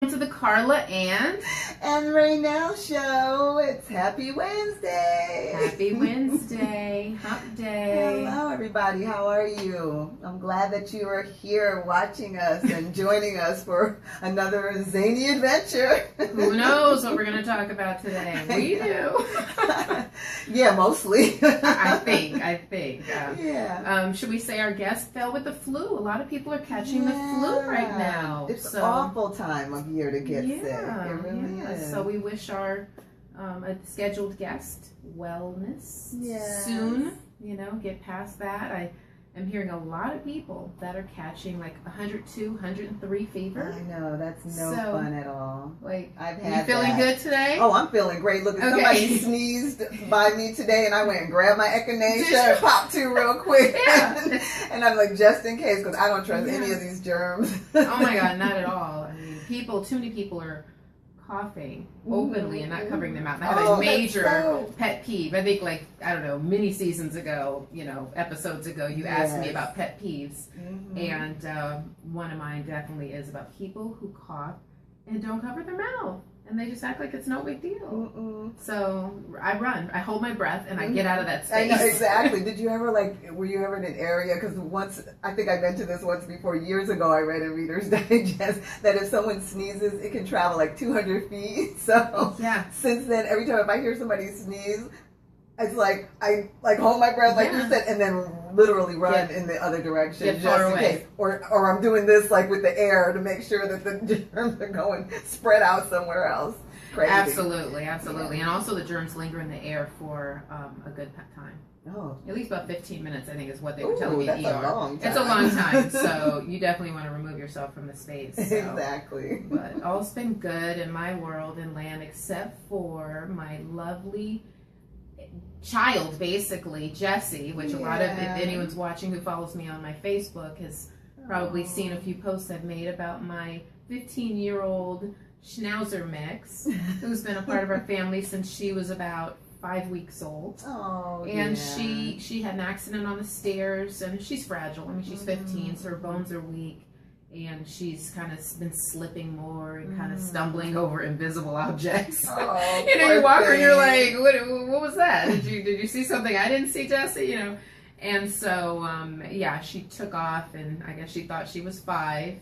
To the Karla and Rainelle show. It's Happy Wednesday. Happy Wednesday, hump day. Hello, everybody. How are you? I'm glad that you are here watching us and joining us for another zany adventure. Who knows what we're going to talk about today? We do. Yeah, mostly. I think. Yeah. Should we say our guest fell with the flu? A lot of people are catching the flu right now. It's an awful time of year to get sick. It really is. So we wish our scheduled guest wellness soon. Get past that. I am hearing a lot of people that are catching like 102, 103 fever. I know, that's no fun at all. Like, I've had you feeling good today? Oh, I'm feeling great. Look, somebody sneezed by me today, and I went and grabbed my echinacea and popped two real quick. Yeah. And I'm like, just in case, because I don't trust any of these germs. Oh my God, not at all. I mean, too many people are coughing openly and not covering their mouth. I have a major pet peeve. I think many seasons ago, episodes ago, you asked me about pet peeves. And one of mine definitely is about people who cough and don't cover their mouth. And they just act like it's no big deal. So I run. I hold my breath and I get out of that space. I know, exactly. Did you ever were you ever in an area? Because once, I think I mentioned this once before, years ago, I read in Reader's Digest that if someone sneezes, it can travel like 200 feet. So since then, every time if I hear somebody sneeze, it's like I hold my breath like you said, and then literally run in the other direction just in case. Or I'm doing this like with the air to make sure that the germs are going spread out somewhere else. Crazy. Absolutely. And also the germs linger in the air for a good time. Oh. At least about 15 minutes, I think, is what they were telling me. That's a long time. It's a long time, so you definitely want to remove yourself from the space. So. Exactly. But all's been good in my world and land, except for my lovely child, basically, Jessie, which a lot of, if anyone's watching who follows me on my Facebook, has probably seen a few posts I've made about my 15-year-old Schnauzer mix, who's been a part of our family since she was about 5 weeks old. Oh, and she had an accident on the stairs, and she's fragile. I mean, she's 15, so her bones are weak. And she's kind of been slipping more and kind of stumbling over invisible objects. Oh, you walk her and you're like, what was that? Did you see something I didn't see, Jessie? And so, she took off, and I guess she thought she was 5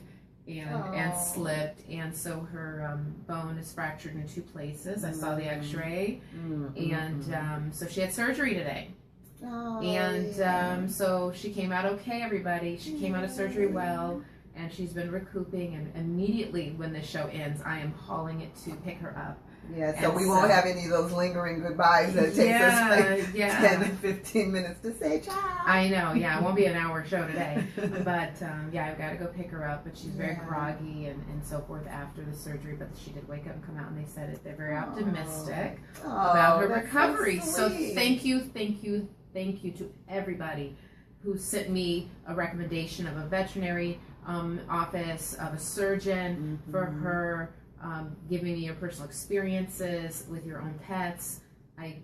and slipped. And so her bone is fractured in 2 places. I saw the x-ray. And so she had surgery today. So she came out okay, everybody. She came out of surgery well. And she's been recouping, and immediately when this show ends, I am hauling it to pick her up. Yeah, so we won't have any of those lingering goodbyes that it takes us 10 to 15 minutes to say ciao. I know, it won't be an hour show today. But, I've got to go pick her up, but she's very groggy and so forth after the surgery. But she did wake up and come out, and they said they're very optimistic about her recovery. So thank you to everybody who sent me a recommendation of a veterinary office, of a surgeon, for her giving me your personal experiences with your own pets. I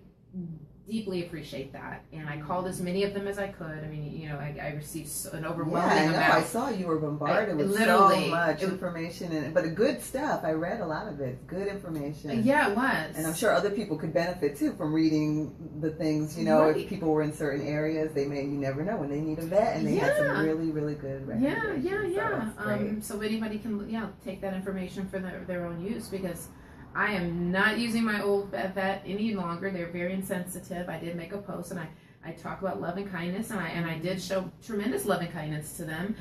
deeply appreciate that, and I called as many of them as I could. I mean, I received an overwhelming amount. I saw you were bombarded with so much information, but good stuff. I read a lot of it. Good information. Yeah, it was. And I'm sure other people could benefit too from reading the things. If people were in certain areas, you never know when they need a vet, and they had some really, really good recommendations. So anybody can take that information for their own use, because I am not using my old vet any longer. They're very insensitive. I did make a post, and I talk about love and kindness, and I did show tremendous love and kindness to them.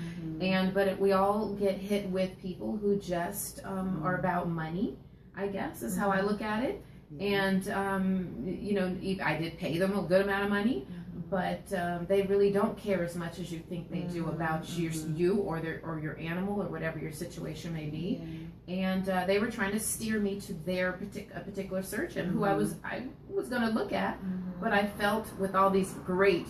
But we all get hit with people who just are about money, I guess, is how I look at it. And I did pay them a good amount of money, but they really don't care as much as you think they do about you or your animal or whatever your situation may be. And they were trying to steer me to their particular surgeon, who I was going to look at, but I felt with all these great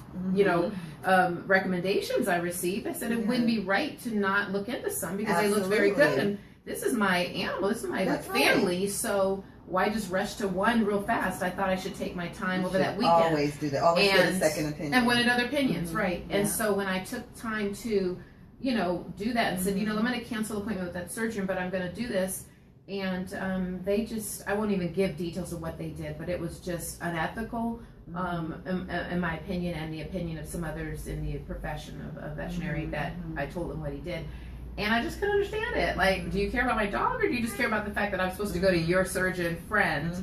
recommendations I received, I said it wouldn't be right to not look into some, because they looked very good, and this is my animal, this is my family, so why just rush to one real fast? I thought I should take my time over that weekend. Always do that. Always get a second opinion. And wanted other opinions, right. And so when I took time to, do that and said, I'm going to cancel the appointment with that surgeon, but I'm going to do this. and they just, I won't even give details of what they did, but it was just unethical, in my opinion, and the opinion of some others in the profession of veterinary, that I told him what he did. And I just couldn't understand it. Like, do you care about my dog, or do you just care about the fact that I'm supposed to go to your surgeon friend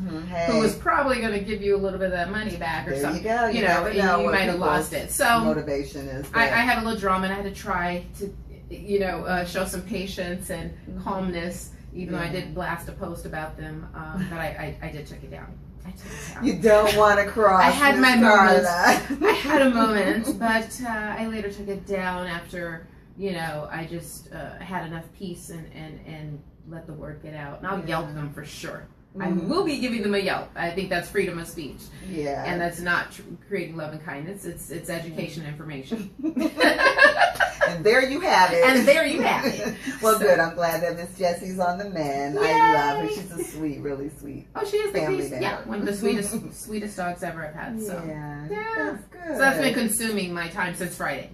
who was probably going to give you a little bit of that money back or there something? You go. You know, and you might have lost it. So motivation is. I had a little drama, and I had to try to, show some patience and calmness, even though I did blast a post about them. But I did take it down. You don't want to cross. I had my moments. I had a moment, but I later took it down after. I just had enough peace and let the word get out. And I'll yelp them for sure. I will be giving them a yelp. I think that's freedom of speech. Yeah. And that's not creating love and kindness. It's education and information. And there you have it. And there you have it. Well, good. I'm glad that Miss Jessie's on the mend. Yay. I love her. She's a sweet, really sweet. Oh, she is the family cutest. Yeah, one of the sweetest dogs ever I've had. So. Yeah. That's good. So that's been consuming my time since Friday.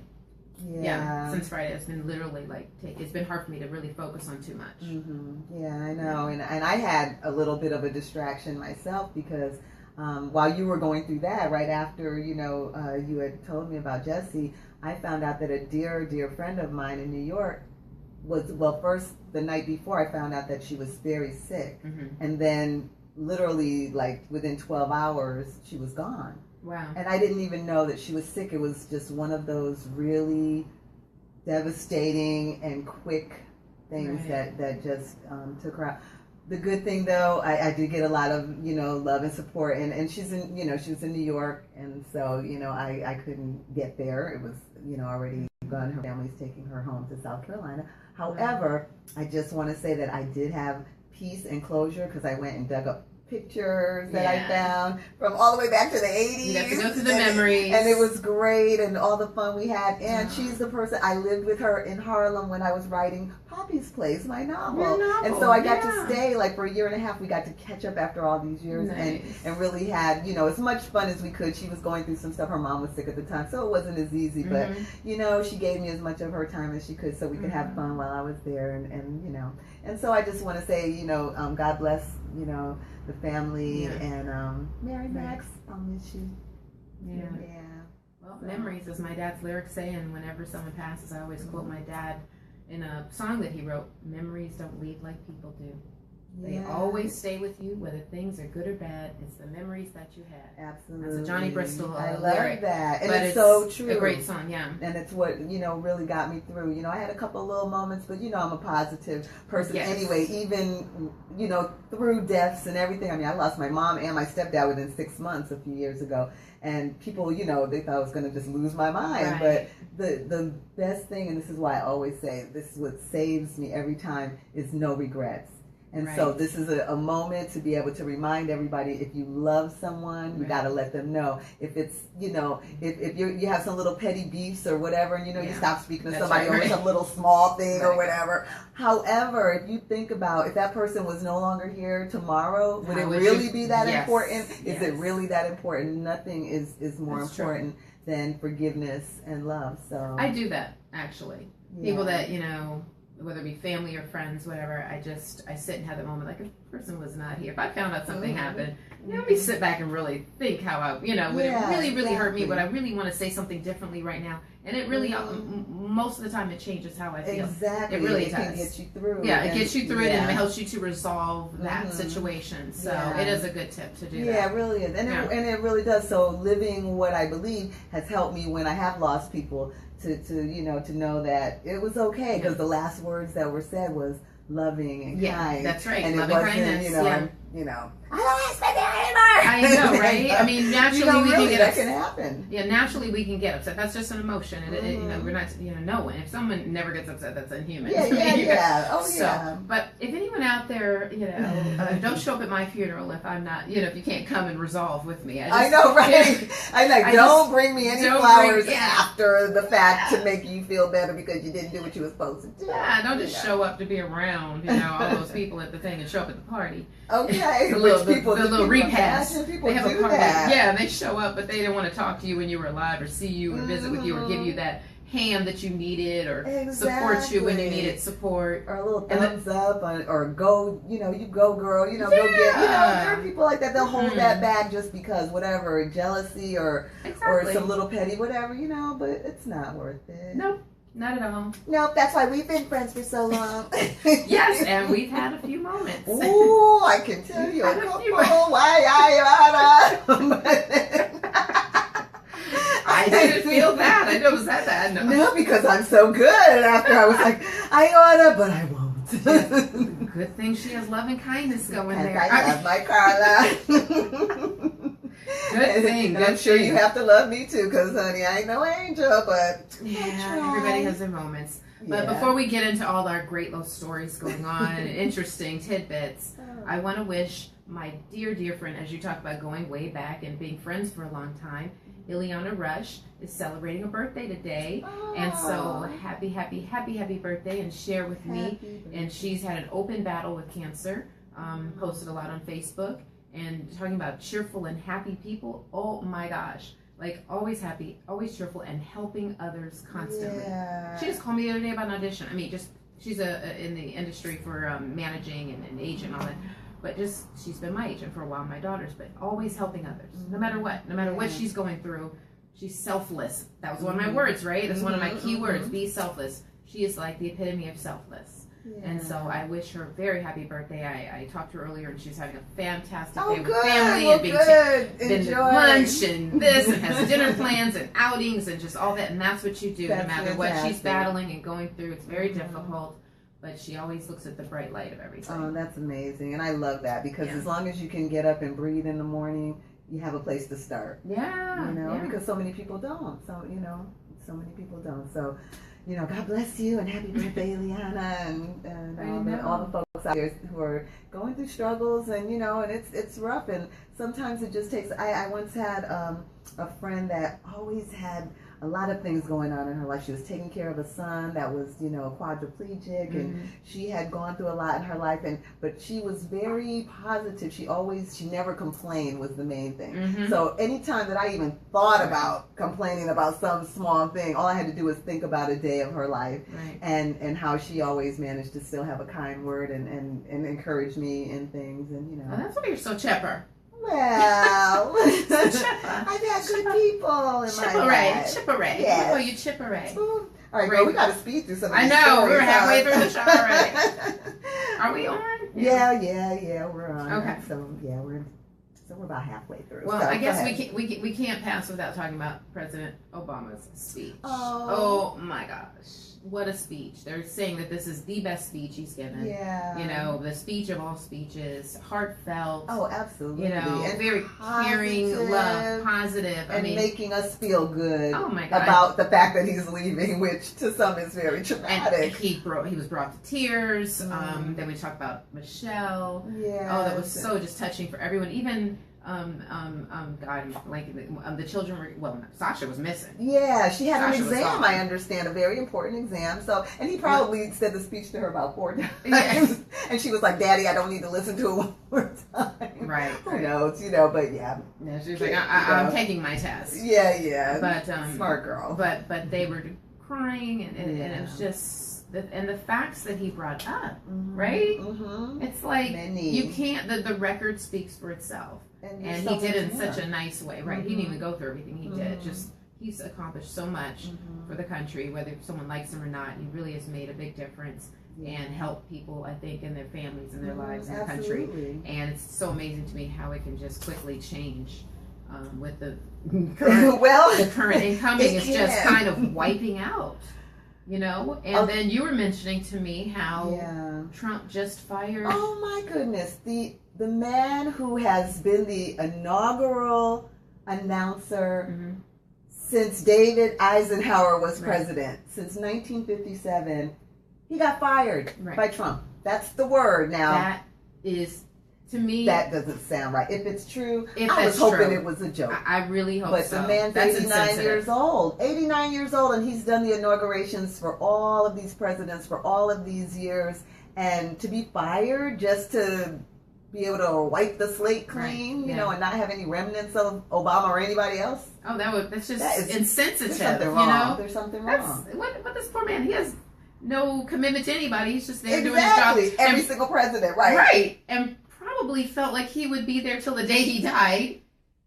Yeah. Since Friday, it's been literally it's been hard for me to really focus on too much. Yeah, I know. And I had a little bit of a distraction myself because while you were going through that, right after, you had told me about Jessie, I found out that a dear, dear friend of mine in New York first, the night before, I found out that she was very sick. And then literally, within 12 hours, she was gone. Wow. And I didn't even know that she was sick. It was just one of those really devastating and quick things that just took her out. The good thing, though, I did get a lot of, love and support. And she's in, she was in New York. And so, I couldn't get there. It was, already gone. Her family's taking her home to South Carolina. However, I just want to say that I did have peace and closure because I went and dug up pictures that I found from all the way back to the 80s. You have to go through the memories. And it was great and all the fun we had. And she's the person, I lived with her in Harlem when I was writing Poppy's Place, my novel. And so I got to stay for a year and a half. We got to catch up after all these years and really had, as much fun as we could. She was going through some stuff. Her mom was sick at the time, so it wasn't as easy. But, she gave me as much of her time as she could so we could have fun while I was there. And so I just want to say, God bless, the family and Mary Max, I'll miss you. Yeah. Well, memories, as my dad's lyrics say, and whenever someone passes, I always quote my dad in a song that he wrote: "Memories don't leave like people do. They always stay with you, whether things are good or bad. It's the memories that you had." Absolutely. That's a Johnny Bristol I love lyric. that. And but it's so true. A great song, yeah. And it's what, really got me through. I had a couple of little moments, but, I'm a positive person anyway, even, through deaths and everything. I mean, I lost my mom and my stepdad within 6 months a few years ago. And people, they thought I was going to just lose my mind. But the best thing, and this is why I always say, this is what saves me every time, is no regrets. And so this is a moment to be able to remind everybody, if you love someone, you got to let them know. If it's, if you have some little petty beefs or whatever, and you stop speaking to somebody over some little small thing or whatever. However, if you think about, if that person was no longer here tomorrow, would it really be that important? Is it really that important? Nothing is more important than forgiveness and love. So I do that, actually. People that, whether it be family or friends, whatever, I sit and have that moment, if a person was not here, if I found out something happened, let me sit back and really think how I, would it really, really hurt me? Would I really want to say something differently right now? And it really, most of the time, it changes how I feel. Exactly. It really does. It can get you through. Yeah, it gets you through it, and it helps you to resolve that situation. So it is a good tip to do that. Yeah, it really is. And it really does. So living what I believe has helped me when I have lost people to know that it was okay, because the last words that were said was loving and kind. That's right. And loving it wasn't, kindness. I don't want to spend there anymore. I know, right? I mean, naturally we can get that can happen. Yeah, naturally we can get upset. That's just an emotion, and we're not, no one. If someone never gets upset, that's inhuman. Yeah. Oh, so, yeah. But if anyone out there, don't show up at my funeral if I'm not, if you can't come and resolve with me. I know, right? Don't bring me any flowers after the fact to make you feel better because you didn't do what you were supposed to do. Yeah, don't just show up to be around, all those people at the thing and show up at the party. Okay. the little repast. They have a party. That. Yeah, and they show up, but they don't want to talk to you when you were alive or see you and visit with you or give you that hand that you needed, or support you when you needed support, or a little thumbs up, or go, you go girl, go get, there are people like that. They'll hold that back just because whatever, jealousy or some little petty whatever, but it's not worth it. Nope. Not at all. Nope, that's why we've been friends for so long. Yes, and we've had a few moments. Ooh, I can tell you a couple. Why I didn't feel bad. I know it was that bad. No, because I'm so good. After I was like, I oughta, but I won't. Good thing she has love and kindness going there. I love my Karla. Good thing. I'm sure you have to love me too, because honey, I ain't no angel, but everybody has their moments. But before we get into all our great little stories going on and interesting tidbits, I want to wish my dear, dear friend, as you talk about going way back and being friends for a long time, Ileana Rush is celebrating a birthday today. And so happy birthday, and share with me. And she's had an open battle with cancer, posted a lot on Facebook. And talking about cheerful and happy people, oh my gosh. Like, always happy, always cheerful, and helping others constantly. Yeah. She just called me the other day about an audition. I mean, she's in the industry for managing and an agent and all that. But she's been my agent for a while, my daughter's, but always helping others. No matter what she's going through, she's selfless. That was one of my words, right? That's one of my key words, be selfless. She is like the epitome of selfless. Yeah. And so I wish her a very happy birthday. I talked to her earlier, and she's having a fantastic day with family and been to lunch and this, and has dinner plans and outings and just all that. And that's what you do, no matter what she's battling and going through. It's very difficult, but she always looks at the bright light of everything. Oh, that's amazing. And I love that, because as long as you can get up and breathe in the morning, you have a place to start. Yeah. Because so many people don't. So many people don't. So, God bless you, and happy birthday, Ileana, and all the folks out there who are going through struggles, and and it's rough, and sometimes it just takes. I once had a friend that always had a lot of things going on in her life. She was taking care of a son that was, quadriplegic, and she had gone through a lot in her life, but she was very positive. She never complained, was the main thing. So anytime that I even thought about complaining about some small thing, all I had to do was think about a day of her life, and how she always managed to still have a kind word and encourage me in things, and Oh, that's why you're so chipper. Well, I've had good people in my life. Chipperay. Yes. Oh, you chipperay. All right, girl, we got to speed through some of these I know, stories, we're halfway through the show already. Are we on? Yeah, we're on. Okay. So we're about halfway through. Well, I guess we can't pass without talking about President Obama's speech. Oh my gosh. What a speech. They're saying that this is the best speech he's given. Yeah. The speech of all speeches, heartfelt. Oh, absolutely. And very caring, love, positive. And making us feel good. Oh my God. About the fact that he's leaving, which to some is very traumatic. And he was brought to tears. Then we talked about Michelle. Yeah. Oh, that was so just touching for everyone. Even the children were, Sasha was missing. Yeah, she had an exam, I understand, a very important exam. So, and he probably said the speech to her about 4 times. Yes. And she was like, Daddy, I don't need to listen to it one more time. Right. Who knows, but yeah. Yeah, she was like, I'm taking my test. Yeah. But, smart girl. But they were crying, and it was just, and the facts that he brought up, right? It's like, you can't, the record speaks for itself. And he did it in such a nice way, right? He didn't even go through everything he did. He's accomplished so much for the country, whether someone likes him or not. He really has made a big difference and helped people, I think, in their families and their lives in the country. And it's so amazing to me how it can just quickly change with the current, the current incoming is just kind of wiping out. And then you were mentioning to me how Trump just fired. Oh my goodness, the man who has been the inaugural announcer since David Eisenhower was president, since 1957, he got fired by Trump. That's the word now. That is, to me, that doesn't sound right. If it's true, I was hoping it was a joke. I really hope so. But the man's 89 years old. 89 years old, and he's done the inaugurations for all of these presidents for all of these years. And to be fired just to be able to wipe the slate clean, you know, and not have any remnants of Obama or anybody else. Oh, that's just insensitive. There's something wrong. There's something wrong. What this poor man, he has no commitment to anybody. He's just there doing exactly. his job. Every single president, right? Right. And probably felt like he would be there till the day he died.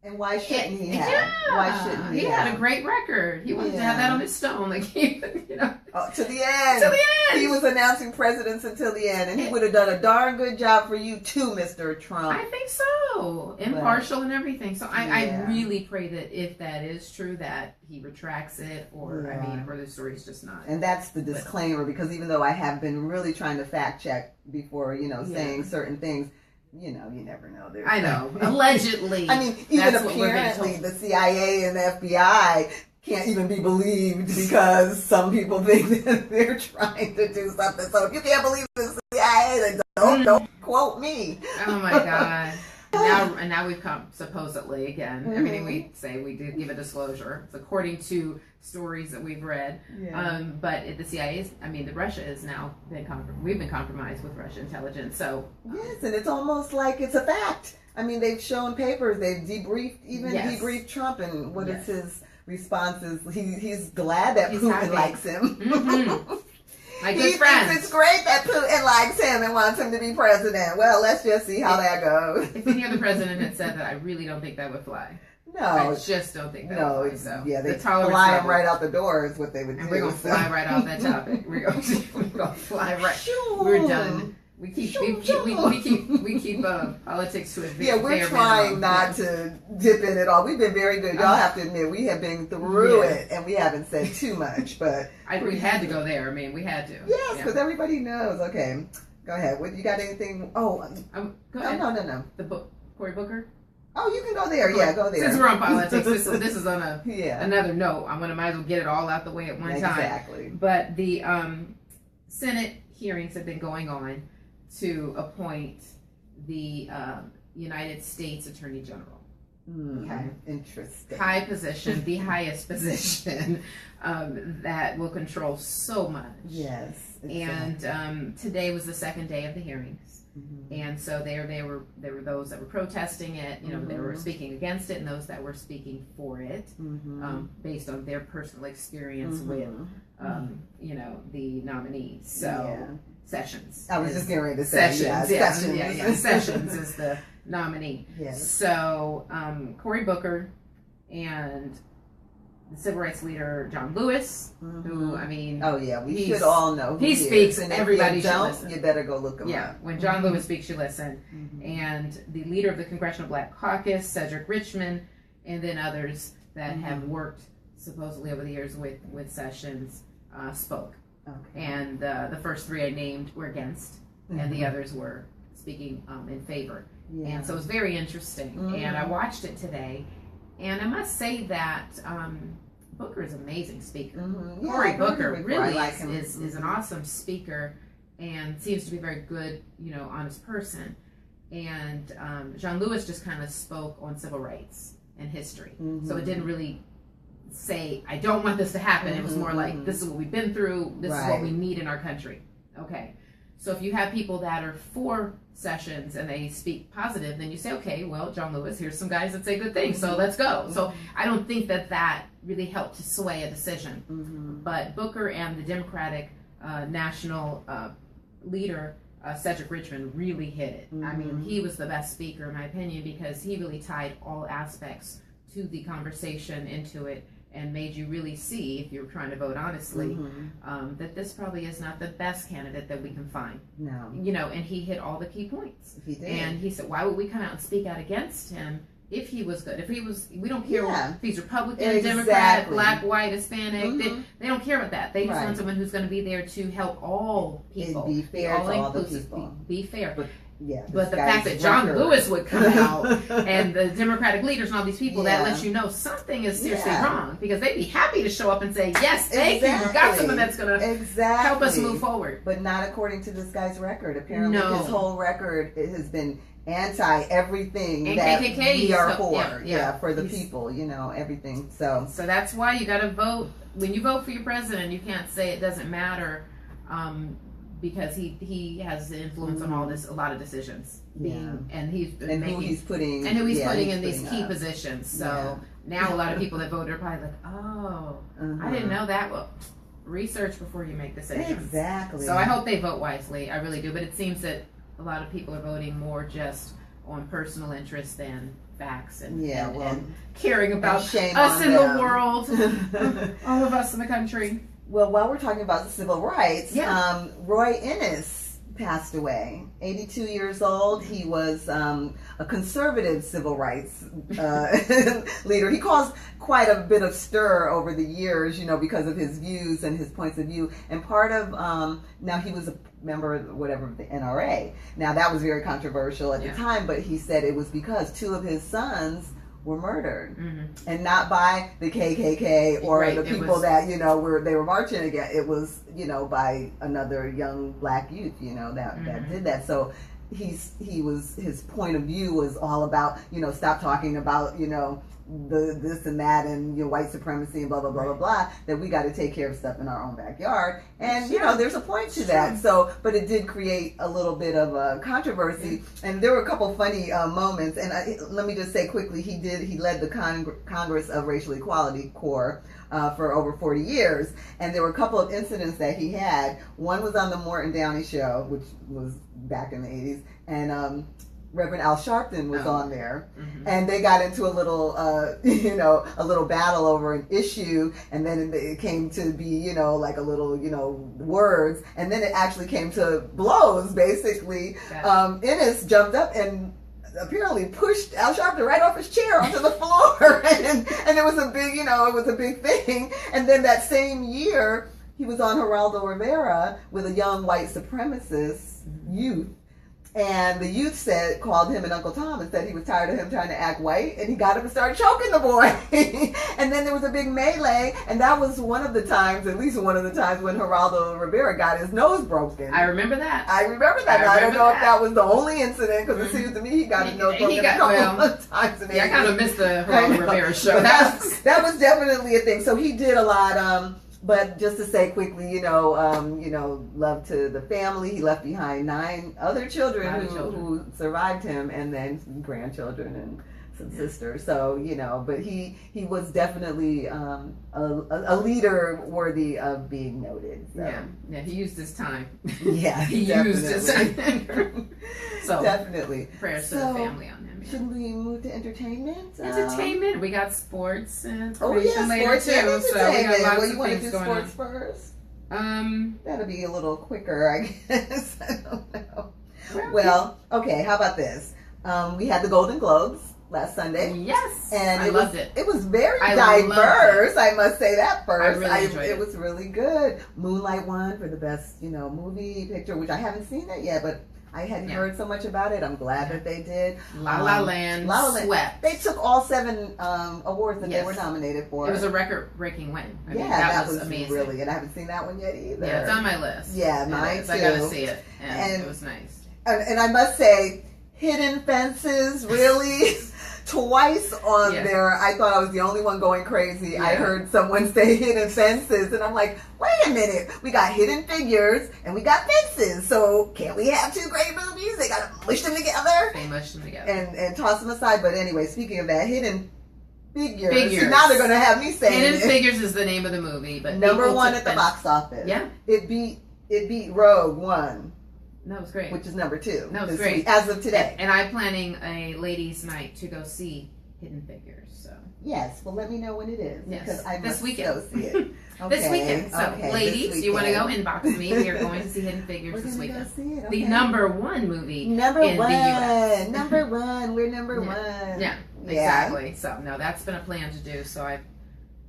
And why shouldn't he have? Yeah. Why shouldn't he? He had a great record. He wanted to have that on his stone, like he, you know. To the end. To the end. He was announcing presidents until the end, and he would have done a darn good job for you too, Mr. Trump. I think so. Impartial and everything. So I really pray that if that is true, that he retracts it, or or the story's just not. And that's the disclaimer, because even though I have been really trying to fact check before, you know, saying certain things. You know, you never know. I know. Allegedly. I mean, even apparently the CIA and the FBI can't even be believed because some people think that they're trying to do something. So if you can't believe the CIA, then don't quote me. Oh my God. Now we've come, supposedly, again, everything we say, we did give a disclosure. It's according to stories that we've read. Yeah. But the CIA Russia is now we've been compromised with Russian intelligence. So yes, and it's almost like it's a fact. I mean, they've shown papers, they've debriefed Trump, and what is his responses? He's glad that Putin likes him. Mm-hmm. My good friend. Thinks it's great that Putin likes him and wants him to be president. Well, let's just see how that goes. If any other president had said that, I really don't think that would fly. No. I just don't think that would fly. So yeah, they fly him right out the door is what they would do. And we're going to fly right off that topic. We're going to fly right. We're done. We keep politics to a very we're trying not to dip in at all. We've been very good. Y'all have to admit we have been through it, and we haven't said too much. But we had to go there. I mean, we had to. Yes, because everybody knows. Okay, go ahead. What you got? Anything? Oh, go ahead. No. The book, Cory Booker. Oh, you can go there. Yeah, go there. Since we're on politics, this is on another note. I'm gonna might as well get it all out the way at one time. Exactly. But the Senate hearings have been going on to appoint the United States Attorney General. Okay. Interesting. High position, the highest position that will control so much. Yes. Exactly. And today was the second day of the hearings. Mm-hmm. And so there were those that were protesting it, you know, they were speaking against it, and those that were speaking for it, based on their personal experience with, you know, the nominees. So Sessions. I was just getting ready to say Sessions. Sessions is the nominee. Yes. So Cory Booker and the civil rights leader John Lewis, who we should all know who he speaks, and everybody should don't, listen. You better go look him up. Yeah, when John Lewis speaks, you listen. And the leader of the Congressional Black Caucus, Cedric Richmond, and then others that have worked supposedly over the years with Sessions spoke. Okay. And the first three I named were against, and the others were speaking in favor. Yeah. And so it was very interesting. And I watched it today, and I must say that Booker is an amazing speaker. Cory Booker really is an awesome speaker, and seems to be a very good, you know, honest person. And John Lewis just kind of spoke on civil rights and history, so it didn't really say, I don't want this to happen. It was more like, this is what we've been through, this is what we need in our country. Okay, so if you have people that are for Sessions and they speak positive, then you say, okay, well, John Lewis, here's some guys that say good things, so let's go. So I don't think that really helped to sway a decision. But Booker and the Democratic national leader, Cedric Richmond, really hit it. I mean, he was the best speaker in my opinion, because he really tied all aspects to the conversation into it, and made you really see, if you're trying to vote honestly, that this probably is not the best candidate that we can find. No. You know, and he hit all the key points. He did. And he said, why would we come out and speak out against him if he was good? If he was, we don't care if he's Republican, Democrat, black, white, Hispanic. They don't care about that. They just want someone who's going to be there to help all people. And be fair to all the people. Be fair. But the fact that John Lewis would come out and the Democratic leaders and all these people, that lets you know something is seriously wrong, because they'd be happy to show up and say, yes, thank you. We've got someone that's going to help us move forward. But not according to this guy's record. Apparently his whole record has been anti everything and that we are for. For the people, you know, everything. So that's why you got to vote. When you vote for your president, you can't say it doesn't matter because he has influence on a lot of decisions. And who he's putting in these key positions. So now a lot of people that voted are probably like, oh, I didn't know that. Well, research before you make decisions. Exactly. So I hope they vote wisely. I really do. But it seems that a lot of people are voting more just on personal interest than facts and caring about us in the world, all of us in the country. Well, while we're talking about the civil rights, Roy Innis passed away, 82 years old. He was a conservative civil rights leader. He caused quite a bit of stir over the years, because of his views and his points of view. And part of, now he was a member of the NRA. Now that was very controversial at the time, but he said it was because two of his sons were murdered, and not by the KKK or the people that they were marching against. It was by another young black youth that did that. So his point of view was all about stop talking about this and that and white supremacy and blah blah blah blah blah, that we got to take care of stuff in our own backyard, and there's a point to that. So but it did create a little bit of a controversy, and there were a couple funny moments, and let me just say quickly, he led the Congress of Racial Equality Corps for over 40 years, and there were a couple of incidents that he had. One was on the Morton Downey show, which was back in the 80s, and Reverend Al Sharpton was on there, and they got into a little, a little battle over an issue, and then it came to be, like a little, words, and then it actually came to blows, basically. Innis jumped up and apparently pushed Al Sharpton right off his chair onto the floor, and it was a big, it was a big thing. And then that same year, he was on Geraldo Rivera with a young white supremacist youth. And the youth called him and Uncle Tom and said he was tired of him trying to act white, and he got up and started choking the boy. And then there was a big melee, and that was at least one of the times when Geraldo Rivera got his nose broken. I remember that. I don't know if that was the only incident, because it seems to me he got his nose broken a couple of times. I kind of missed the Geraldo Rivera show. That was definitely a thing. So he did a lot. But just to say quickly, love to the family. He left behind 9 other children who survived him, and then some grandchildren and some sisters. So, but he was definitely a leader worthy of being noted. So. Yeah, he used his time. Yeah, he used his time. So definitely. Prayers to the family on him. Should we move to entertainment? Entertainment. We got sports and information later too. So we got lots of things going on. Sports first? That'll be a little quicker, I guess. I don't know. Well, okay. How about this? We had the Golden Globes last Sunday. Yes, and I loved it. It was very diverse. I must say that first. I really enjoyed it. It was really good. Moonlight won for the best, movie picture, which I haven't seen it yet, but I hadn't heard so much about it. I'm glad that they did. La La Land swept. They took all 7 awards that they were nominated for. It was a record-breaking win. I mean, that was amazing. Really, and I haven't seen that one yet either. Yeah, it's on my list. Yeah, mine too. I got to see it, and it was nice. And I must say, Hidden Fences, really? Twice on there, I thought I was the only one going crazy. Yeah. I heard someone say Hidden Fences, and I'm like, wait a minute, we got Hidden Figures and we got Fences, so can't we have 2 great movies? They gotta mush them together. They mush them together. And toss them aside. But anyway, speaking of that, Hidden Figures. So now they're gonna have me saying Hidden Figures is the name of the movie, but number 1 at the box office. Yeah. It beat Rogue One. That was great. Which is number 2. That was great. As of today. And I'm planning a ladies' night to go see Hidden Figures. So yes, well, let me know when it is. Yes, because I must this weekend. go see it. Okay. This weekend. So, ladies, you want to go inbox me? We are going to see Hidden Figures this weekend. Go see it. Okay. The number 1 movie in the U.S. Number 1. We're number 1. Yeah, exactly. So, no, that's been a plan to do. So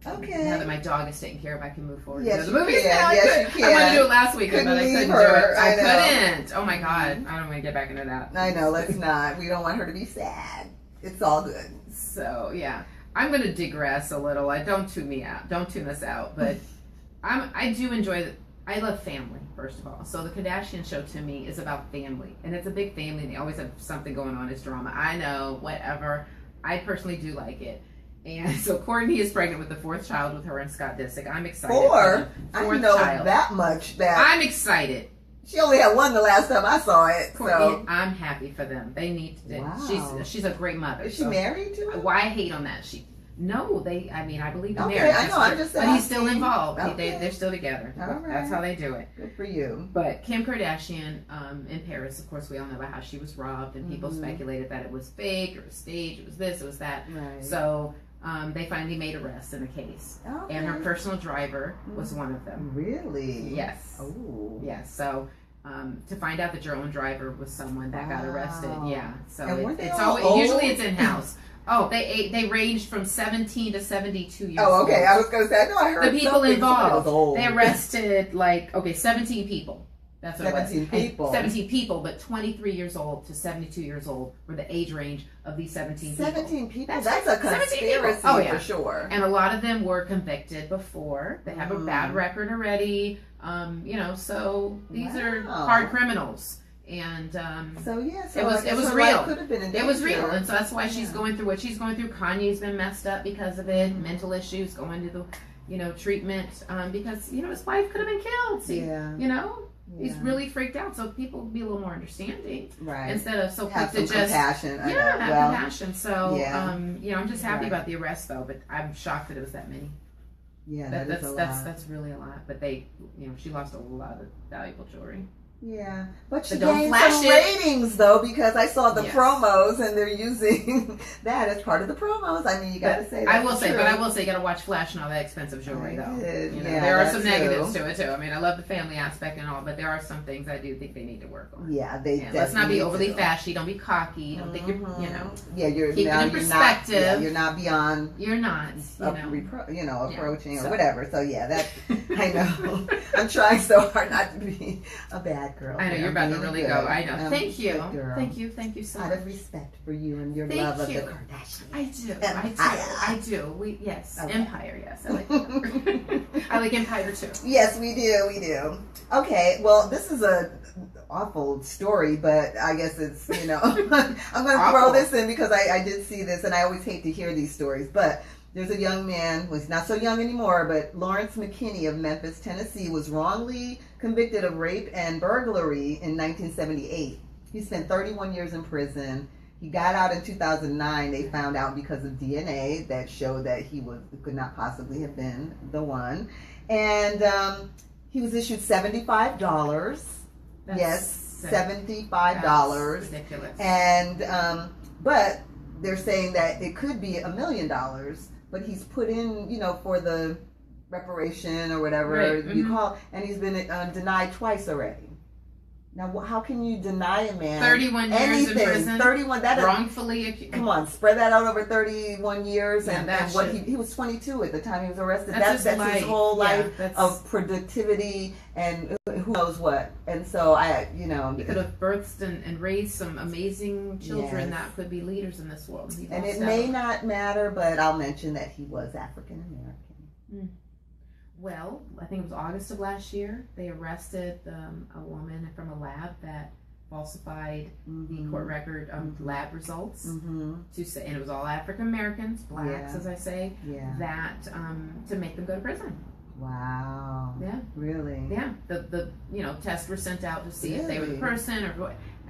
Okay. Now that my dog is taken care of, I can move forward. Yes, the movies now. Yes, you can. I wanted to do it last weekend, but I couldn't do it. I couldn't. Oh my God. I don't want to get back into that. I know. Let's not. We don't want her to be sad. It's all good. So yeah, I'm going to digress a little. Don't tune me out. Don't tune us out. But I do enjoy. I love family, first of all. So the Kardashian show to me is about family, and it's a big family. And they always have something going on. It's drama. I know. Whatever. I personally do like it. And so Courtney is pregnant with the 4th child with her and Scott Disick. I'm excited. 4? I know child. That much. That I'm excited. She only had one the last time I saw it. So I'm happy for them. They need to. Wow. She's a great mother. Is she married to him? Why I hate on that? I believe in okay, marriage. I know. I'm just saying. But he's still involved. Okay. They're still together. Right. That's how they do it. Good for you. But Kim Kardashian in Paris, of course, we all know about how she was robbed, and people speculated that it was fake or staged. It was this, it was that. Right. So they finally made arrests in the case. Okay. And her personal driver was one of them. Really? Yes. Oh. Yes. So to find out that your own driver was someone that got arrested. Yeah. So it's always old? Usually it's in house. Oh, they ranged from 17 to 72 years old. Oh, okay. I was going to say, I know I heard the people involved. Old. They arrested 17 people. That's what 17 people. 17 people, but 23 years old to 72 years old were the age range of these 17 people. 17 people? That's a conspiracy for sure. And a lot of them were convicted before. They have a bad record already. So these are hard criminals. And so it was real. Could have been in it was real, and so that's why she's going through what she's going through. Kanye's been messed up because of it, mental issues, going to the treatment because his wife could have been killed. See, he's really freaked out. So people be a little more understanding, right? Instead of so quick to just compassion. Have compassion. So I'm just happy about the arrest though, but I'm shocked that it was that many. Yeah, that's really a lot. But she lost a lot of valuable jewelry. Yeah, but she gained some ratings though because I saw the promos and they're using that as part of the promos. I mean, you got to say that. I will say, you got to watch Flash and all that expensive jewelry though. There are some negatives to it too. I mean, I love the family aspect and all, but there are some things I do think they need to work on. Yeah, let's not be overly flashy. Don't be cocky. Don't think you're, you're keep it in perspective. You're not beyond. You're not. Approaching or whatever. So that I know. I'm trying so hard not to be a bad girl. I know you're about to really go. I know. Thank you so much. Out of respect for you and your love of the Kardashians. I do. Empire. Yes, I like that. I like Empire too. Yes, we do. Okay, well, this is a awful story, but I guess it's I'm going to throw this in because I did see this, and I always hate to hear these stories, but. There's a young man, well, he's not so young anymore, but Lawrence McKinney of Memphis, Tennessee, was wrongly convicted of rape and burglary in 1978. He spent 31 years in prison. He got out in 2009. They found out because of DNA that showed that he could not possibly have been the one. And he was issued $75. $75. That's ridiculous. And, but they're saying that it could be $1 million. But he's put in, for the reparation or whatever you call, and he's been denied twice already. Now, how can you deny a man 31 years in prison? 31, that wrongfully accused. Come on, spread that out over 31 years, and what he was 22 at the time he was arrested. That's his whole life of productivity and who knows what. And so he could have birthed and raised some amazing children that could be leaders in this world. And it may not matter, but I'll mention that he was African American. Well, I think it was August of last year, they arrested a woman from a lab that falsified the court record lab results to say, and it was all African Americans, blacks, as I say, that to make them go to prison. Wow. Yeah. Really? Yeah. The tests were sent out to see if they were the person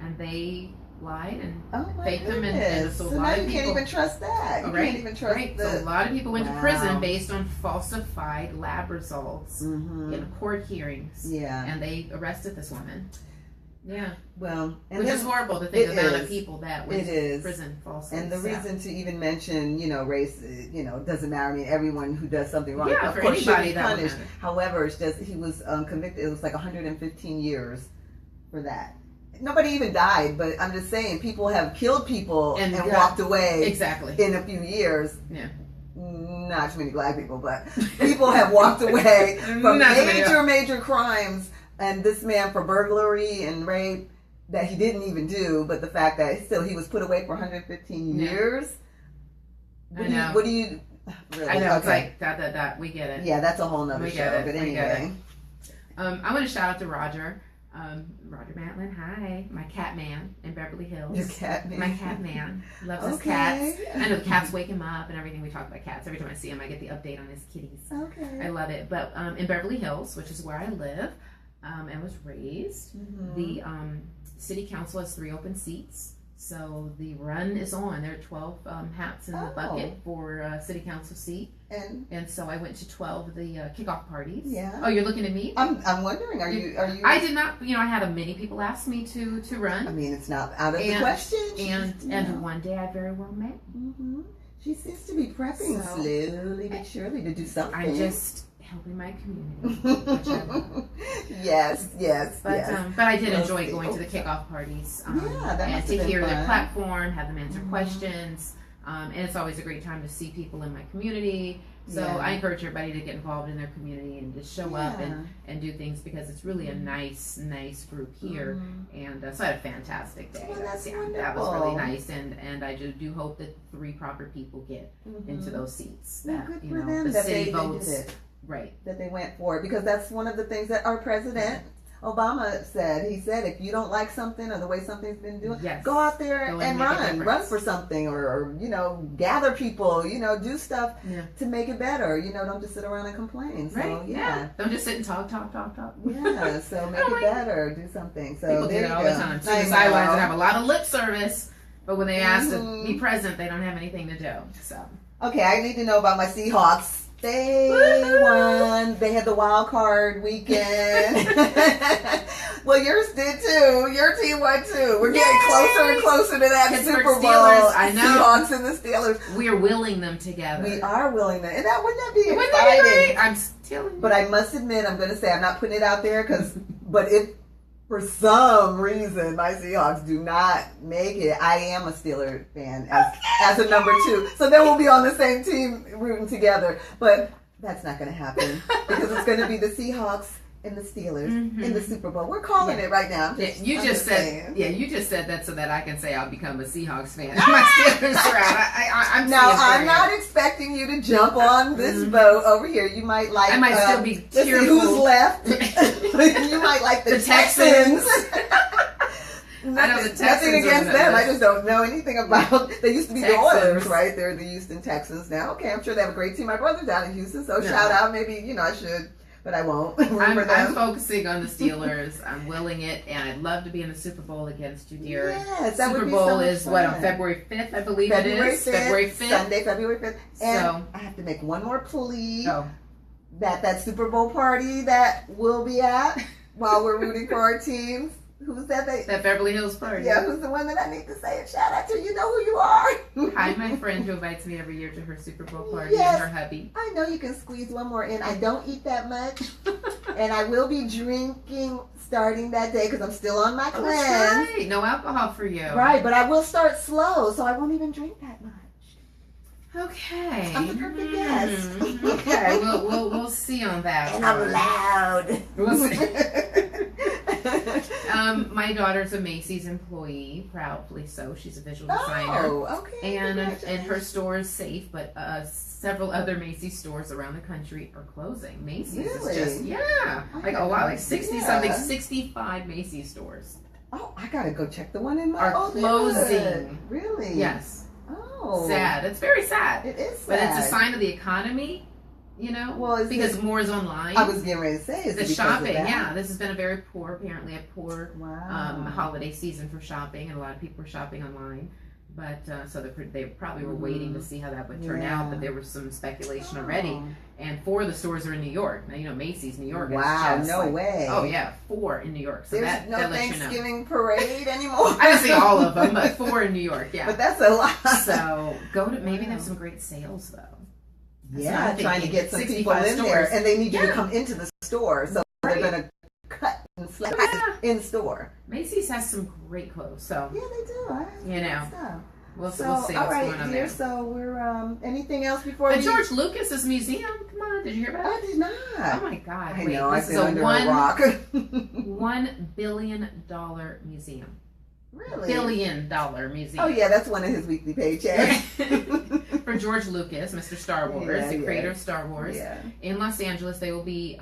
and they lied and faked them, and so a lot now of you people can't even trust that. You can't even trust So a lot of people went to prison based on falsified lab results in court hearings. Yeah, and they arrested this woman. Yeah, well, and which is horrible to think the amount of people that went to prison falsely. And the reason to even mention, race, doesn't matter. I mean, everyone who does something wrong, of course, should be punished. However, it's just he was convicted. It was like 115 years for that. Nobody even died, but I'm just saying people have killed people and walked away in a few years. Yeah. Not too many black people, but people have walked away from major crimes. And this man for burglary and rape that he didn't even do, but the fact that still he was put away for 115 years. What do you really? I know, it's like that. We get it. Yeah, that's a whole nother show. But anyway. I want to shout out to Roger. Roger Matlin, hi. My cat man in Beverly Hills. Your cat man? My cat man. Loves his cats. I know the cats wake him up and everything. We talk about cats. Every time I see him, I get the update on his kitties. Okay. I love it. But in Beverly Hills, which is where I live, and was raised. The city council has 3 open seats. So the run is on. There are 12 hats in the bucket for city council seat, and so I went to 12 of the kickoff parties. Yeah. Oh, you're looking at me? I'm wondering. Are you? I did not. I had many people ask me to run. I mean, it's not out of the question. And one day I very well may. She seems to be prepping slowly but surely to do something. I'm just helping my community. Yes. But I did enjoy going to the kickoff parties. And to hear their platform, have them answer questions. And it's always a great time to see people in my community. So I encourage everybody to get involved in their community and just show up and do things, because it's really a nice group here. And so I had a fantastic day. Well, that's that was really nice. And I do hope that 3 proper people get into those seats. That good for them, the that city they votes. did it. Right. That they went for it, because that's one of the things that our president Obama said. He said, if you don't like something or the way something's been doing, go out there and run for something, or gather people, do stuff to make it better. Don't just sit around and complain. So, right. Don't just sit and talk. Yeah. So make it better. Do something. So people do it all the time. Sit on the sidelines and have a lot of lip service, but when they ask to be present, they don't have anything to do. So. Okay, I need to know about my Seahawks. They won. They had the wild card weekend. Well, yours did too. Your team won too. We're getting closer and closer to that Pittsburgh Super Bowl. Steelers, I know. Seahawks and the Steelers. We are willing them together. We are willing them. And that wouldn't that be exciting? Wouldn't that be great? I'm telling you. But I must admit, I'm going to say, I'm not putting it out there but if for some reason my Seahawks do not make it, I am a Steeler fan as a number 2. So then we'll be on the same team rooting together. But that's not going to happen, because it's going to be the Seahawks and the Steelers in the Super Bowl. We're calling it right now. You just said that so that I can say I'll become a Seahawks fan. My Steelers are out. I'm not expecting you to jump on this boat over here. You might like. I might still be tearful. Who's left? You might like the Texans. Nothing against them. I just don't know anything about. They used to be the Oilers, right? They're the Houston Texans now. Okay, I'm sure they have a great team. My brother's down in Houston, so shout out. Maybe I should, but I won't. I'm focusing on the Steelers. I'm willing it, and I'd love to be in the Super Bowl against you, dear. Yes, that Super would be Bowl so is fun. on February 5th, I believe it is. February 5th. Sunday, February 5th. And I have to make one more plea. That Super Bowl party that we'll be at while we're rooting for our teams. Who's that? That Beverly Hills party. Yeah, who's the one that I need to say a shout out to? You know who you are. Hi, my friend who invites me every year to her Super Bowl party and her hubby. I know you can squeeze one more in. I don't eat that much. And I will be drinking starting that day because I'm still on my cleanse. That's right. No alcohol for you. Right, but I will start slow, so I won't even drink that much. Okay. I'm the perfect guest. Okay, we'll see on that. And I'm loud. We'll see. My daughter's a Macy's employee, proudly so. She's a visual designer. Oh, okay. And her store is safe, but several other Macy's stores around the country are closing. Macy's is just like a lot, like 65 Macy's stores. Oh, I gotta go check the one in my are closing. Really? Yes. Oh, sad. It's very sad. It is sad. But it's a sign of the economy. Well, because more is online. I was getting ready to say, the shopping. Yeah, this has been apparently a poor holiday season for shopping, and a lot of people were shopping online. But so they probably were waiting to see how that would turn out. But there was some speculation already. And 4 of the stores are in New York. Now Macy's, New York. Wow, is just no way. Oh yeah, 4 in New York. So there's that no Thanksgiving parade anymore. I didn't see all of them, but 4 in New York. Yeah, but that's a lot. So maybe they have some great sales though. That's trying to get some people in there, and they need you to come into the store, so they're going to cut and slice in store. Macy's has some great clothes, so they do. We'll see what's going on there. So we're anything else before? The George Lucas's museum. Come on, did you hear about it? I did not. Oh my God! I know. I've been under a rock. $1 billion museum. Really? $1 billion museum. Oh yeah, that's one of his weekly paychecks. for George Lucas, Mr. Star Wars, the creator of Star Wars. Yeah. In Los Angeles, they will be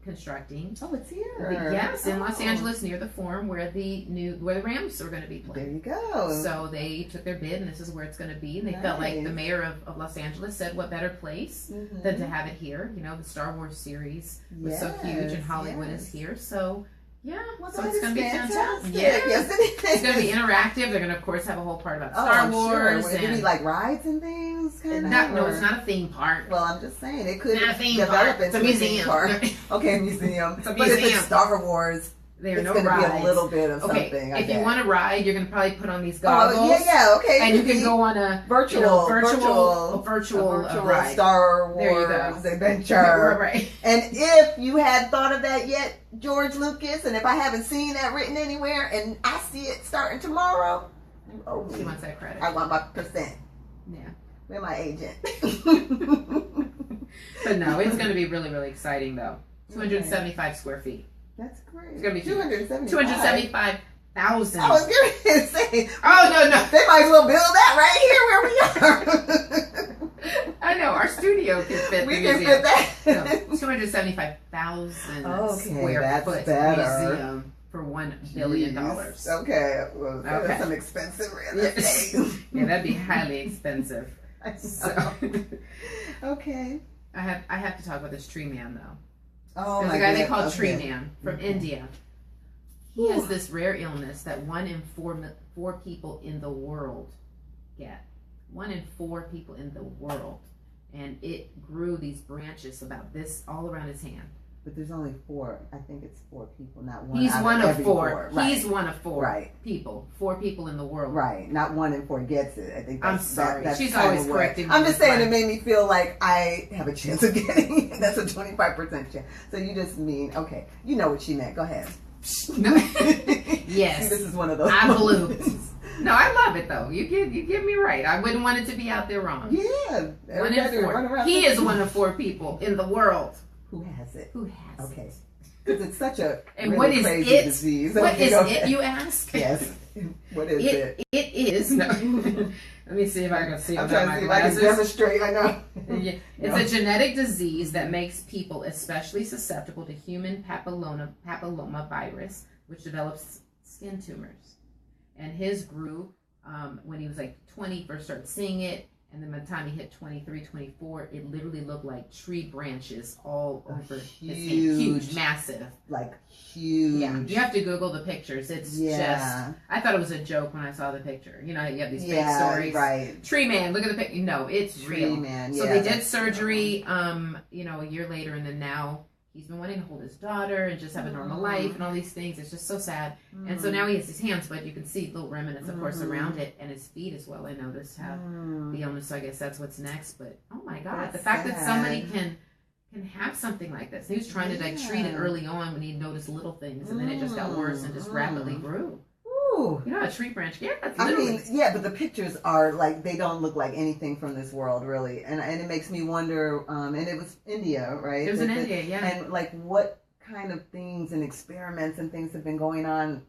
constructing. Oh, it's here. Yes, in Los Angeles, near the Forum, where the Rams are going to be playing. There you go. So they took their bid, and this is where it's going to be. And they felt like the mayor of Los Angeles said, "What better place than to have it here?" You know, the Star Wars series was so huge, and Hollywood is here. So. Yeah, so it's going to be fantastic. Yeah. Yes, it is. It's going to be interactive. They're going to, of course, have a whole part about Star Wars. Sure. Would it be like rides and things? No, it's not a theme park. Well, I'm just saying it could develop into a museum. Park. Okay, museum. It's a museum. But if it's Star Wars, it's going to be a little bit of something. If you want to ride, you're going to probably put on these goggles. Okay. And you can go on a virtual ride. Star Wars adventure. Right. And if you hadn't thought of that yet, George Lucas, and if I haven't seen that written anywhere, and I see it starting tomorrow, she wants that credit. I want my percent. Yeah. We're my agent. But no, it's going to be really, really exciting, though. 275 square feet. That's great. It's going to be 275,000. I was going to say. Oh, no. They might as well build that right here where we are. I know. Our studio can fit we the can museum. Fit that. 275,000 square foot better. museum for $1 billion. Okay. Well, that's some expensive real estate. Yeah, that'd be highly expensive. So. Okay. I have to talk about this tree man, though. Oh, there's a guy they call Tree Man from India. He has this rare illness that 1 in 4 people in the world get. 1 in 4 people in the world. And it grew these branches about this all around his hand. But there's only 4. I think it's 4 people, not one. He's one of 4. Right. He's one of 4 people. 4 people in the world. Right. Not 1 in 4 gets it. I think that's, I'm sorry. that's She's always correcting me. I'm just saying it made me feel like I have a chance of getting it. That's a 25% chance. So you just mean, okay, you know what she meant. Go ahead. Yes. See, this is one of those. I blew. No, I love it though. You get me right. I wouldn't want it to be out there wrong. Yeah. 1 in 4. He is 1 of 4 people in the world. Who has it? Who has it? Okay. Because it's such a and really crazy disease. What is it, you ask? Yes. What is it? It is. No. Let me see if I can see. I'm trying to see if I can demonstrate. I know. It's a genetic disease that makes people especially susceptible to human papilloma virus, which develops skin tumors. And his grew when he was like 20, first started seeing it. And then by the time he hit 23, 24, it literally looked like tree branches all over his hand. Huge, massive. Like huge. Yeah, you have to Google the pictures. It's just, I thought it was a joke when I saw the picture. You know, you have these fake stories. Right. Tree man, look at the picture. No, it's real. Tree man, So they did surgery, you know, a year later, and then now he's been wanting to hold his daughter and just have a normal life and all these things. It's just so sad. And so now he has his hands, but you can see little remnants, of course, around it. And his feet as well, I noticed, have the illness. So I guess that's what's next. But, oh my God, the fact that somebody can have something like this. He was trying to like treat it early on when he noticed little things. And then it just got worse and just rapidly grew. You know, a tree branch. Yeah, that's literally. I mean, but the pictures are like, they don't look like anything from this world, really. And it makes me wonder, and it was India, right? It was in India, yeah. And like, what kind of things and experiments and things have been going on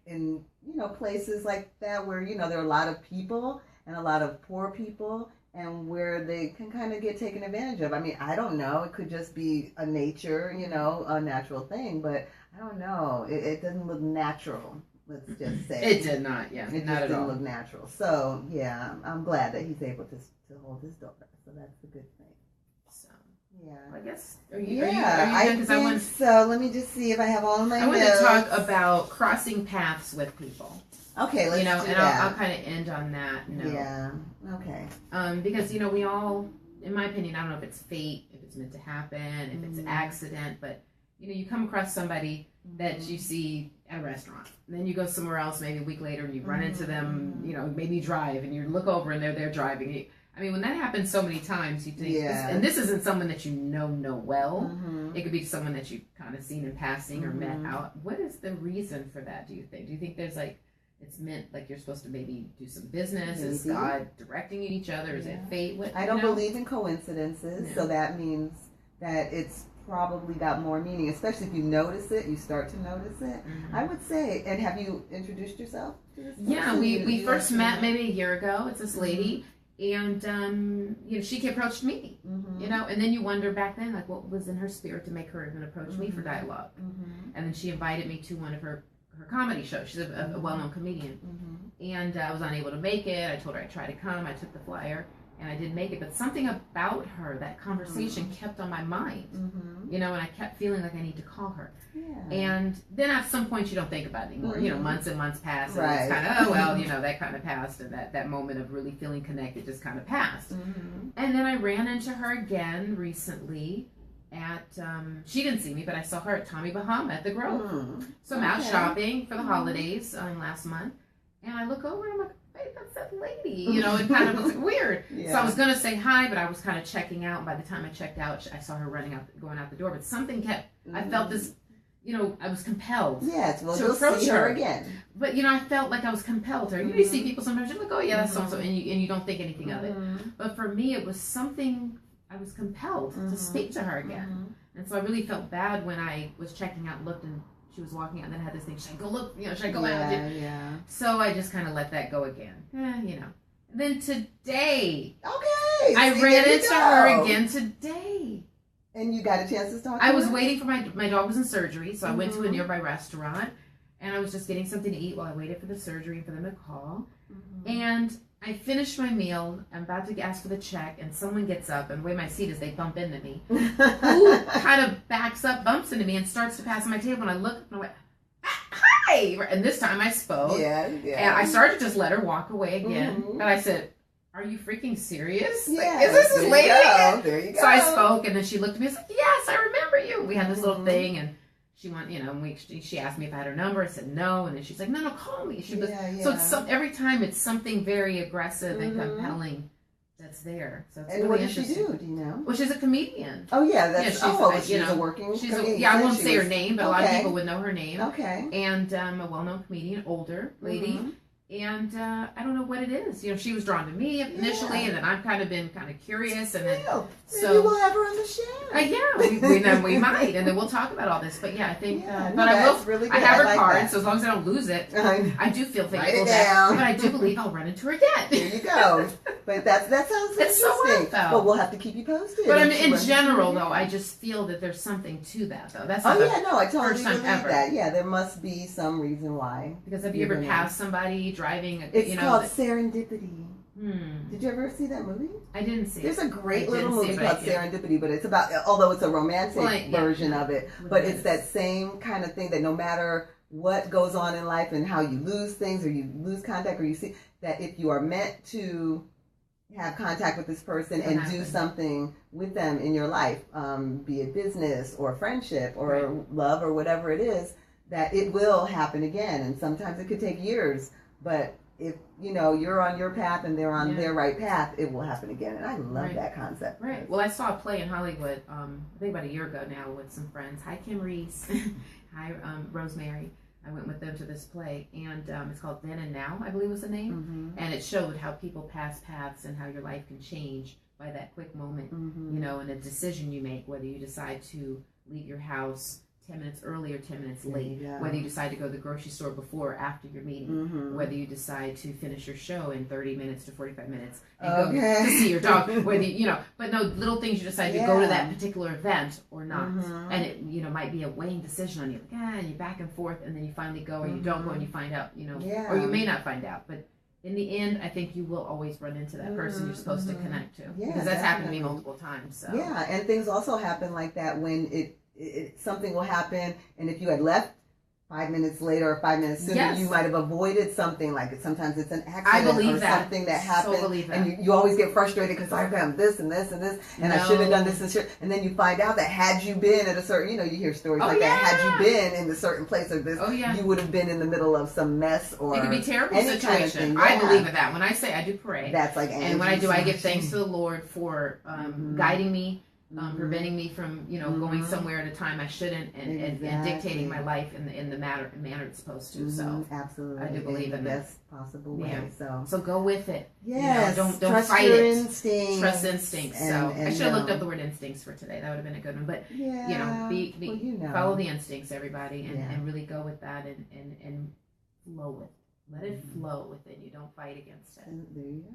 in, you know, places like that where, you know, there are a lot of people and a lot of poor people and where they can kind of get taken advantage of. I mean, I don't know. It could just be a nature, you know, a natural thing, but I don't know. It doesn't look natural. Let's just say it did not. Yeah, it not just at didn't all. look natural. So yeah, I'm glad that he's able to hold his daughter. So that's a good thing. So yeah, I guess. I think so. Let me just see if I have all my. I want to talk about crossing paths with people. Okay, let's do that. I'll kind of end on that note. Yeah. Okay. Because you know we all, in my opinion, I don't know if it's fate, if it's meant to happen, if it's an accident, but you know you come across somebody that you see at a restaurant. And then you go somewhere else maybe a week later and you run into them, you know, maybe you drive and you look over and they're there driving. I mean, when that happens so many times, you think, and this isn't someone that you know well. It could be someone that you've kind of seen in passing or met out. What is the reason for that, do you think? Do you think there's like, it's meant like you're supposed to maybe do some business? Maybe. Is God directing you to each other? Is it fate? I don't believe in coincidences, so that means that it's probably got more meaning, especially if you notice it, you start to notice it. I would say, and have you introduced yourself to this person? Yeah, we first met maybe a year ago. It's this lady, And, she approached me, and then you wonder back then, like, what was in her spirit to make her even approach me for dialogue. And then she invited me to one of her comedy shows. She's a well-known comedian. And I was unable to make it. I told her I'd try to come. I took the flyer, and I didn't make it. But something about her, that conversation kept on my mind, and I kept feeling like I need to call her. Yeah. And then at some point you don't think about it anymore. Months and months pass, and it's kind of, that kind of passed, and that moment of really feeling connected just kind of passed. And then I ran into her again recently at, she didn't see me, but I saw her at Tommy Bahama at the Grove. So I'm out shopping for the holidays last month, and I look over and I'm like, hey, that's that lady, it kind of was weird. So I was going to say hi, but I was kind of checking out. And by the time I checked out, I saw her going out the door, but something kept, I felt this, I was compelled to approach her again. But, I felt like I was compelled to her. You see people sometimes, you're like, oh yeah, that's so-and-so, and you don't think anything of it. But for me, it was something, I was compelled to speak to her again. And so I really felt bad when I was checking out, looked, and she was walking out, and then had this thing, should I go look, should I go out? Yeah. So I just kind of let that go again. Then today, I ran into her again today. And you got a chance to talk to her? I was waiting for my dog was in surgery, so I went to a nearby restaurant, and I was just getting something to eat while I waited for the surgery and for them to call. And I finished my meal. I'm about to ask for the check, and someone gets up, and the way my seat is, they bump into me. Who kind of backs up, bumps into me, and starts to pass my table, and I look, and I went, hi! And this time I spoke. And I started to just let her walk away again. And I said, are you freaking serious? Like, is this lady? There you go. So I spoke, and then she looked at me and was like, yes, I remember you. We had this little thing, and she went, she asked me if I had her number. I said no, and then she's like, no, call me. She was, so it's every time it's something very aggressive and compelling that's there. So it's and really what does she interesting. Do you know? Well, she's a comedian. Oh yeah, she's a working. Comedian. I won't say her name, but a lot of people would know her name. Okay. And a well-known comedian, older lady. And I don't know what it is. She was drawn to me initially, and then I've kind of been curious, and then maybe we'll have her on the show. We might, and then we'll talk about all this. But I think, but I will. Really good. I have her like card, that. so as long as I don't lose it, I do feel thankful. Write it down. But I do believe I'll run into her again. There you go. But that sounds interesting. So what, though? But we'll have to keep you posted. But I mean, in general, though, I just feel that there's something to that, though. That's not I totally first time believe ever. that. Yeah, there must be some reason why. Because have you ever passed somebody driving? It's called Serendipity. Did you ever see that movie? I didn't see it. There's a great little movie called Serendipity, but it's about, although it's a romantic version of it, but it's that same kind of thing that no matter what goes on in life and how you lose things or you lose contact or you see that if you are meant to have contact with this person and do something with them in your life, be it business or friendship or love or whatever it is, that it will happen again. And sometimes it could take years, but if you're on your path and they're on their right path, it will happen again. And I love that concept. Right. Well, I saw a play in Hollywood, I think about a year ago now, with some friends. Hi, Kim Reese. Hi, Rosemary. I went with them to this play, and it's called Then and Now, I believe was the name. And it showed how people pass paths and how your life can change by that quick moment, and a decision you make, whether you decide to leave your house 10 minutes early or 10 minutes late, whether you decide to go to the grocery store before or after your meeting, whether you decide to finish your show in 30 minutes to 45 minutes and go to see your dog, whether but no, little things you decide to go to that particular event or not. And it, might be a weighing decision on you, like, and you're back and forth, and then you finally go or you don't go and you find out, or you may not find out, but in the end, I think you will always run into that person you're supposed to connect to, because that's happened to me multiple times. So. Yeah, and things also happen like that when something will happen, and if you had left 5 minutes later or 5 minutes sooner, you might have avoided something. Like sometimes it's an accident or something that happened, and you always get frustrated because I've done this and this and this, and I should have done this and then you find out that had you been at a certain, you hear stories like that, had you been in a certain place or this, you would have been in the middle of some mess or it could be a terrible situation. Kind of thing. I believe in that. When I say I do pray, that's like, and when I do, I give thanks to the Lord for guiding me. Preventing me from, going somewhere at a time I shouldn't, and dictating my life in the manner it's supposed to. So absolutely, I do believe in the best possible way. Yeah. So go with it. Yes, don't trust fight your it. instincts. Trust instincts. And I should have looked up the word instincts for today. That would have been a good one. But follow the instincts, everybody, and really go with that and flow with. Let it flow within you. Don't fight against it. And there you go.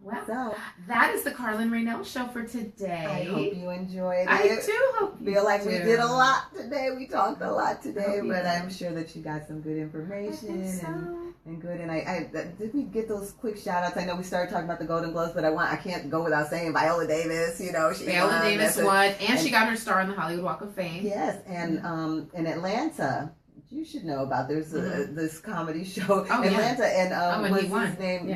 Well, So that is the Karla and Rainelle show for today. I hope you enjoyed it. I do hope you feel like do. we did a lot today. We talked a lot today, but did. I'm sure that you got some good information and good. And I did we get those quick shout outs? I know we started talking about the Golden Globes, but I can't go without saying Viola Davis. You know, Viola Davis won, and she got her star on the Hollywood Walk of Fame. Yes, and in Atlanta. You should know about there's this comedy show in Atlanta, and what's his name?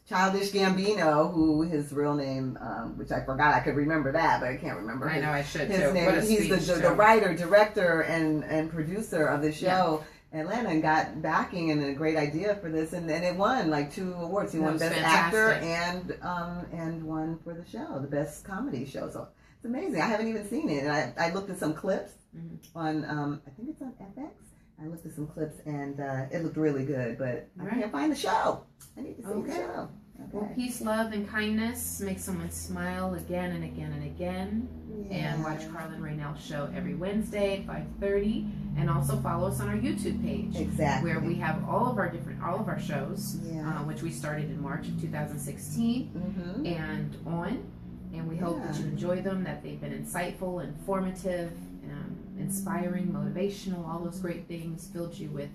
Childish Gambino, who his real name, which I forgot, I could remember that, but I can't remember. I know I should his too. name. He's the writer, director, and producer of the show. Yeah. Atlanta, and got backing and a great idea for this, and it won like 2 awards. He won Best Actor and won for the show, the Best Comedy Show. So it's amazing. I haven't even seen it, and I looked at some clips. On I think it's on FX. I looked at some clips and it looked really good, but I can't find the show. I need to see the show. Okay. Well, peace, love, and kindness make someone smile again and again and again. Yeah. And watch Karla and Rainelle show every Wednesday at 5:30, and also follow us on our YouTube page. Exactly. Where we have all of our shows, which we started in March of 2016 and on. And we hope that you enjoy them, that they've been insightful, informative, inspiring, motivational, all those great things, filled you with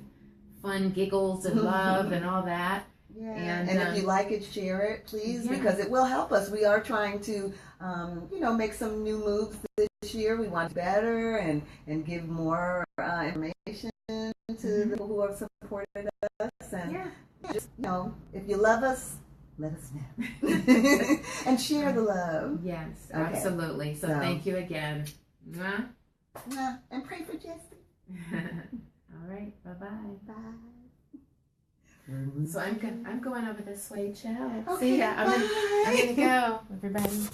fun, giggles, and love, and all that. Yeah. And if you like it, share it, please, because it will help us. We are trying to, make some new moves this year. We want better and give more information to the people who have supported us. And just, if you love us, let us know. And share the love. Yes, absolutely. So thank you again. Mwah. And pray for Jesse. All right. Bye-bye. Bye. So I'm going over this way. Ciao. Okay, see ya. I'm gonna go, everybody.